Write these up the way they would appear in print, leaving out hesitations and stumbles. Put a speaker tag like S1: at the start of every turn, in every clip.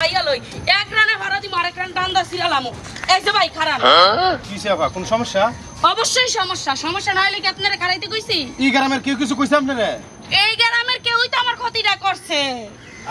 S1: ভাইয়া লই এক রানে ভাড়া দিমু আরেক রান টান্দা সিরালামু এই যে ভাই খারাপ
S2: কি সেবা কোন সমস্যা
S1: অবশ্যই সমস্যা না হলে কি আপনারা খারাইতে কইছি
S2: এই গ্রামের কেউ কিছু কইছে আপনারে
S1: এই গ্রামের কেউই তো আমার ক্ষতিটা করছে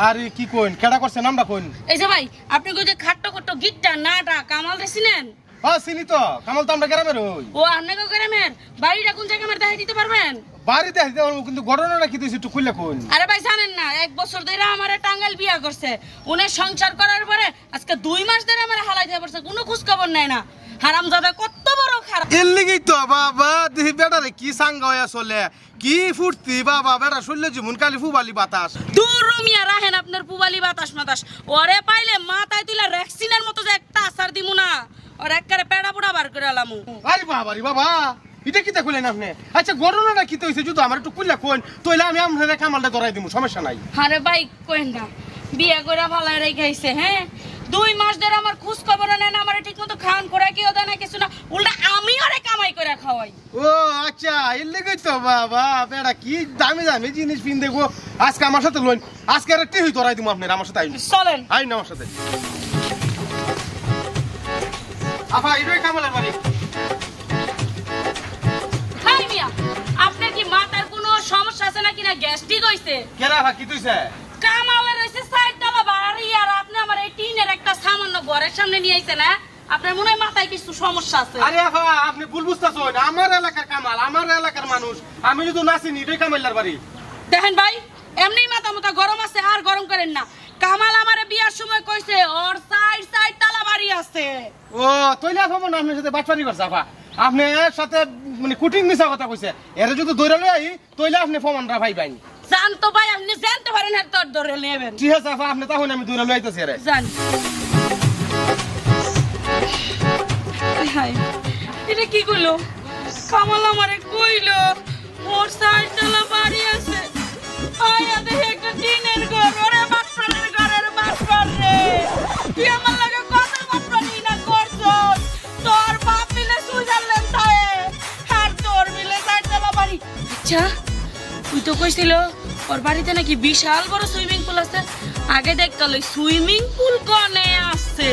S2: আরে কি কইন কেডা করছে নামটা কইন
S1: এই যে ভাই আপনি কই যে খাট্টো কট্টো গিট্টা নাটা কামাল রে চিনেন
S2: হ্যাঁ চিনি তো কামাল তো আমরা গ্রামের হই
S1: ও আপনাকে গ্রামের বাড়িটা কোন জায়গায় আমার দেখাই দিতে পারবেন
S2: বাড়িতে আসতে পারবো কিন্তু ঘটনাটা কি তুই একটু খুলে কইন
S1: আরে ভাই জানেন না এক বছর ধরে আমারে টাঙ্গাইল বিয়া করছে উনি সংসার করার পরে আজকে 2 মাস ধরে আমারে হালাই দিয়ে পড়ছে কোনো খোঁজ খবর নেয় না হারামজাদা কত বড় খারাপ
S2: এর লাগেই তো বাবা দেখি বেটারে কি সাঙ্গা হইয়া চলে কি ফুর্তি বাবা বেটা শুনলে যেমন কালি ফুবালি বাতাস
S1: দূর মিয়া রাহেন আপনার পুবালি বাতাস মাতাস ওরে পাইলে মাথায় তুইলা রেক্সিনের মতো যে একটা আসার দিমু না ওর একবারে পেড়া পুড়া বার করে আলামু
S2: আরে বাবা রে বাবা এটা কি তা কইলেন আপনি আচ্ছা ঘটনাটা কি হইছে যদি আমার একটু খুলে কইন তইলে আমি আমরে কামালটা ধরাই দিমু সমস্যা নাই
S1: আরে ভাই কইন না বিয়ে কইরা ভালাই রেখাইছে হ্যাঁ 2 মাস ধরে আমার খোঁজ খবর নেন আমারে ঠিকমতো খাওয়ান করে কি ওদা না কিছু না উল্টা আমি ওরে কামাই করে খাওয়াই
S2: ও আচ্ছা এর লাগেই তো বাবা বেটা কি দামি দামি জিনিস পিন দেখো আজকে আমার সাথে লইন আজকে আর টিহি ধরাই দিমু আপনার আমার সাথে আইন
S1: চলেন
S2: আইন আমার সাথে আপা এটাই কামালের বাড়ি
S1: হাই মিয়া আপনার কি মাথার কোনো সমস্যা আছে নাকি না গ্যাস্ট্রিক হইছে
S2: কেরা আপা কি তুইছে
S1: কামালের হইছে সাইড ডালা বাড়ি আর আপনি আমার এই টিনের একটা সামান্য ঘরের সামনে নিয়ে আইছেন না আপনার মনে হয় মাথায় কিছু সমস্যা আছে
S2: আরে আপা আপনি ভুল বুঝতাছেন আমার এলাকার কামাল আমার এলাকার মানুষ আমি যদি না চিনি এটাই কামালের বাড়ি
S1: দেখেন ভাই এমনি মাথা মাথা গরম আছে আর গরম করেন না কামাল আমারে বিয়ার সময় কইছে ওর সাইড তালা বাড়ি আছে
S2: ও তইলে আপা মনে আপনার সাথে বাটপারি করছে আপা আপনি এর সাথে মানে কুটিং মিছা কথা কইছে এর যদি দৌড়া লই আই তইলে আপনি ফমানরা ভাই পাইন
S1: জান তো ভাই আপনি জানতে পারেন আর তোর ধরে নেবেন
S2: ঠিক আছে আপা আপনি তাহলে আমি দৌড়া লই আইতাছি আরে
S1: জান হাই এটা কি কইলো কামাল আমারে কইলো ওর সাইড তালা বাড়ি আছে আয়া দেখে একটা টিনের ঘর ওরে বাটপাড়ের ঘরের বাটপাড় রে তুই আমার লাগে কত বাটপাড়ি না করছস তোর বাপ মিলে সুইজারল্যান্ড থাকে আর তোর মিলে সাইড তালা বাড়ি আচ্ছা তুই তো কইছিল ওর বাড়িতে নাকি বিশাল বড় সুইমিং পুল আছে আগে দেখতাল ওই সুইমিং পুল কোনে আছে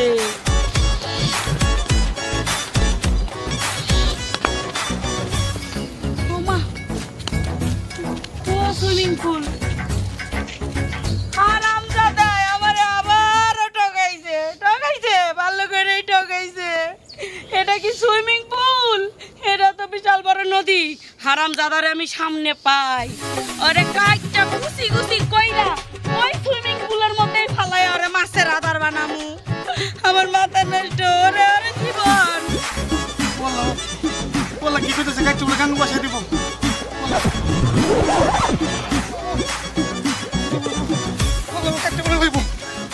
S1: ওমা ও সুইমিং পুল হারামজাদা আমারে আবার ঠকাইছে ভালো করেই ঠকাইছে এটা কি সুইমিং পুল এটা তো বিশাল বড় নদী হারামজাদারে আমি সামনে পাই আরে কাইটা গুছি কইরা ওই সুইমিং পুলের মধ্যেই ফালাই আরে মাছের আদার বানামু আমার মাথা নষ্ট ওরে আরে জীবন
S2: বলো বলা কি কইতেছে কাই চুলে কান বসাই দিব